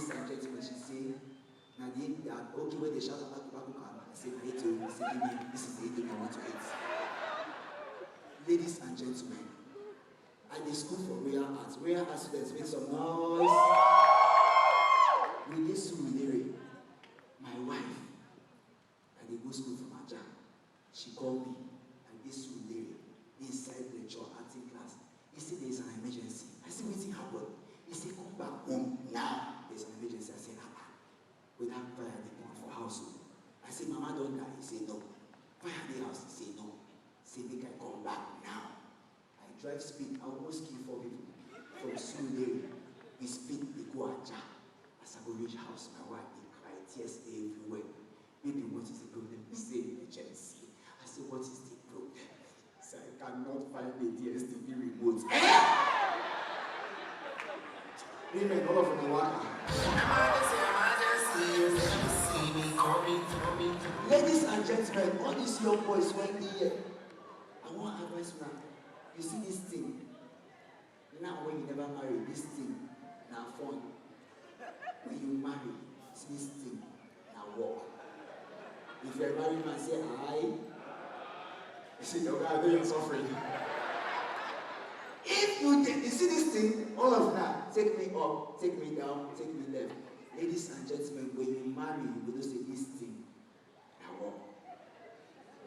ladies and gentlemen, she say, now they are okay when they shout about tobacco can. I say, I say, this is the eating I want to eat. Ladies and gentlemen, at the school for Royal Arts students make some noise. With this Surulere, my wife, I did go school from Aja. She called me, and this Surulere, inside lecture, acting class. He said, there's an emergency. I said, what's happened? He said, come back home now. There's an emergency. I said, without fire the point for household. I said, Mama don't die. He said, no. Fire the house. He said, no. Say, make I come back now. I drive speed. I almost kill 4 people. From Surulere, we speed, we go Aja. As I go reach house, my wife, they cry, tears everywhere. Maybe what is the problem? He said, emergency. I said, what is the problem? So I cannot find the DSTV remote. Women, all of them are ladies and gentlemen, all these young boys went here. I want advice now. You see this thing? Now when you never marry, this thing now fun. When you marry, see this thing now work. If you're married man, say I. You see your guy, I know you're suffering. If you see this thing, all of that, take me up, take me down, take me left. Ladies and gentlemen, when you marry, you will say this thing. Now,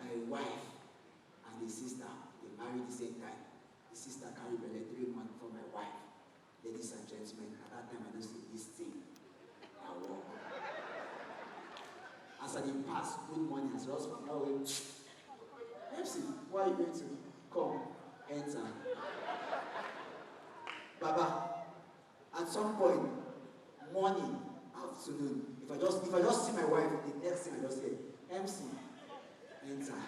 my wife and the sister, they married the same time. The sister carried belly 3 months for my wife. Ladies and gentlemen, at that time I don't say this thing. Now, as I did pass, good morning, as well as from now, MC, why are you going to come, enter? Baba, at some point, morning, afternoon, if I just see my wife, the next thing I just say, MC, enter.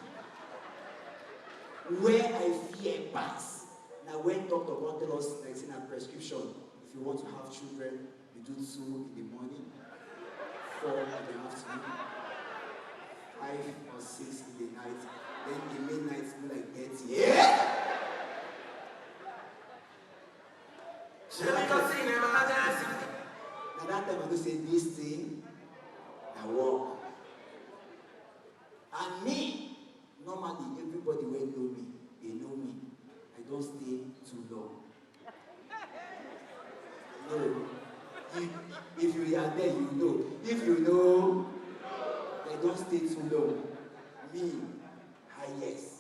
Where I fear pass. Now when Dr. God tell us like in a prescription, if you want to have children, you do 2 in the morning, 4 in the afternoon, 5 or 6 in the night, then the midnight be like 30. Yeah! Now that time I just say this thing, I walk. And me, normally everybody will know me. They know me. I don't stay too long. No. If you are there, you know. If you know, I don't stay too long. Me, highest.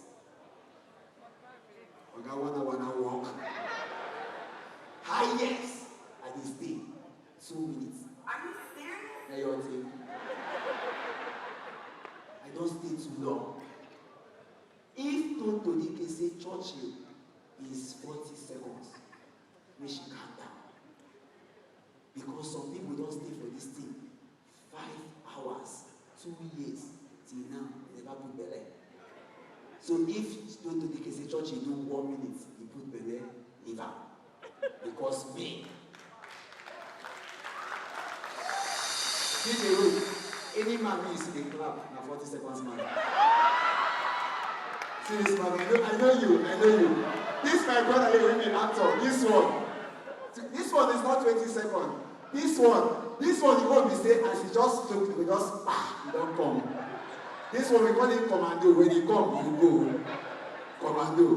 I wanna walk. Highest, I dey stay 2 minutes. Are you serious? Na your thing. I don't stay too long. If Tonto Dike say Churchill is 40 seconds, we should calm down. Because some people don't stay for this thing 5 hours, 2 years, till now, they never put belly. So if Tonto Dike say Churchill do 1 minute, he put belly, leave out. Because me. Any man you see the clap na 40 seconds man. See this man, I know you. This my brother, he will be an actor. This one is not 20 seconds. This one you won't be saying as he just look, he just he don't come. This one we call him commando. When he come, you go. Commando.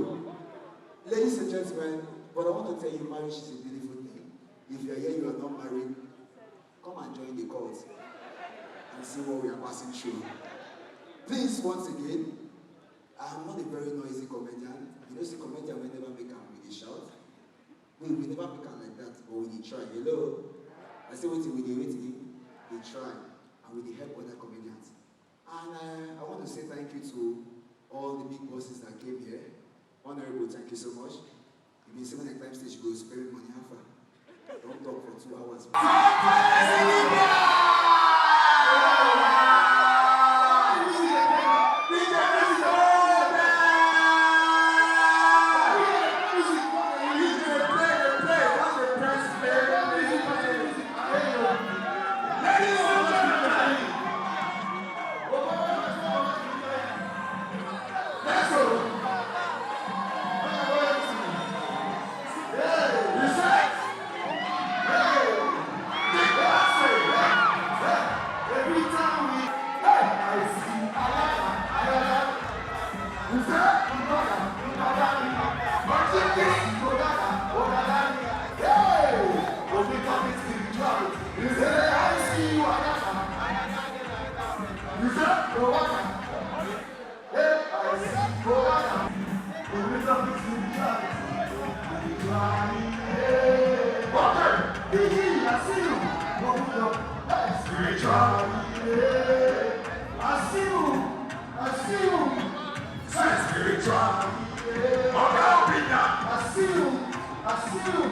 Ladies and gentlemen, but I want to tell you, marriage is a beautiful thing. If you are here, you are not married, come and join the cult and see what we are passing through. Please, once again, I'm not a very noisy comedian. You know, see, comedian will never make them with a shout. We never make them like that, but we try. Hello? I say, waiting, they try, and we help other comedians. And I want to say thank you to all the big bosses that came here. Honorable, thank you so much. You've been 7 times stage goes, spending money half. Don't talk for 2 hours. I see you. Spirituality. I see you. I see you. Say spirituality. I see you. I see you.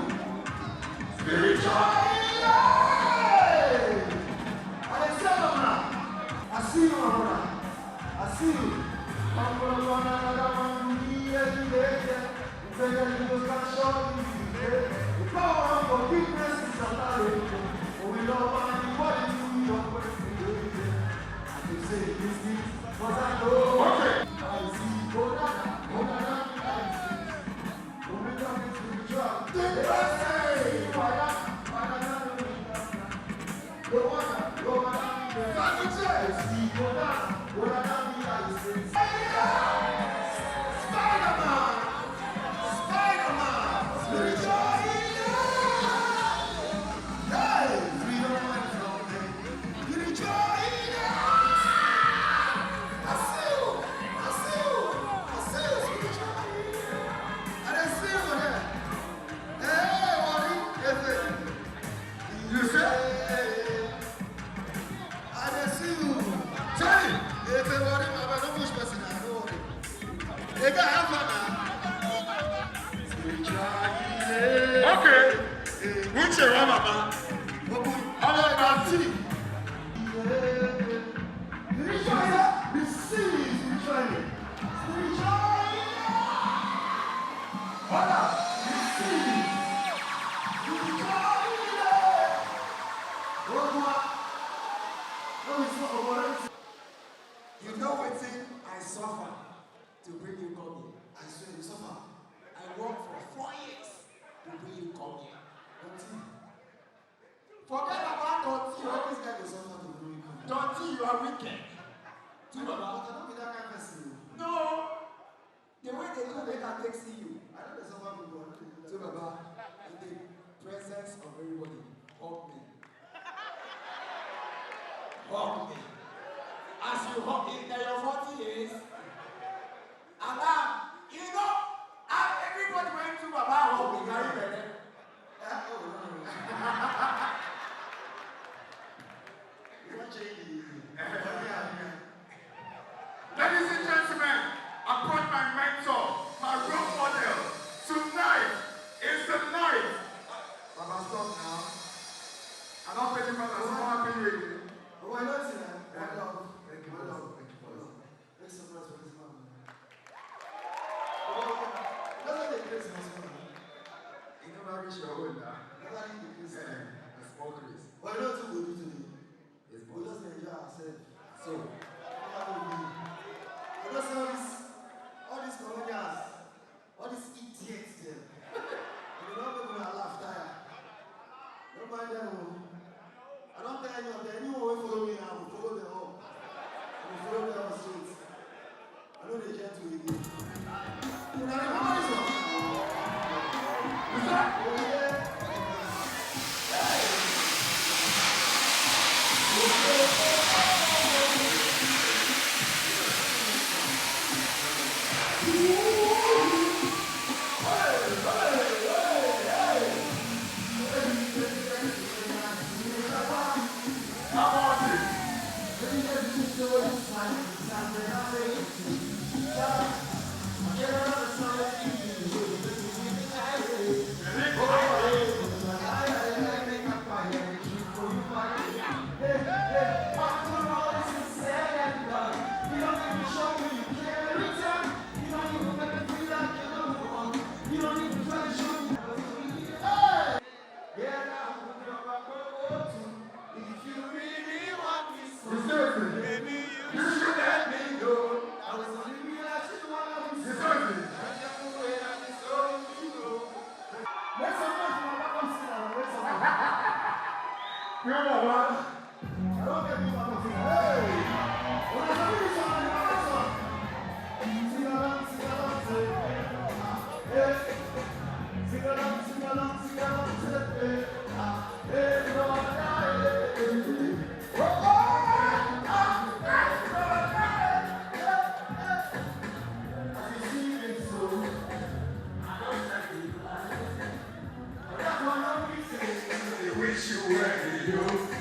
Spirituality. I see you, Mama. I see you. I'm going to run another one. The power of forgiveness is alive. Oh, we love anybody who your way. I can say this thing, but I know. Okay. I see Kodana, I see. When we come into the drug, the person, okay. Which one, Mama? How about tea? You know what thing I suffer to bring you come here. I swear you suffer. I worked for 4 years to bring you come here. Forget about Dottie. You always get the suffer to bring you come here. Dottie, you are wicked. I don't be that kind of person. No. The way they do, they can take see you. I know the suffer people. So Baba, in the presence of everybody, hug me. Hug me. As you hug in your 40 years, Allah, you know, everybody went to Baba hug me. Are you ready? Ladies and gentlemen, upon my mentor, my role model, tonight is the night. Baba, stop now. I'm not paying for that. I'm happy with you. Oh, I don't see that. Thank you. Thank you. Make some noise for this man. Doesn't the Christmas man? You know, I wish you were older. Doesn't the Christmas? A small Chris. What do we do today? We just enjoy ourselves. So, all these colonials, all these idiots there. You don't make me laugh tired. Don't mind them. I don't tell any of them. Anyone will follow me, I will follow them home. I will follow them on streets. I know they get to it. You know, how is it? Is that? wish you were you.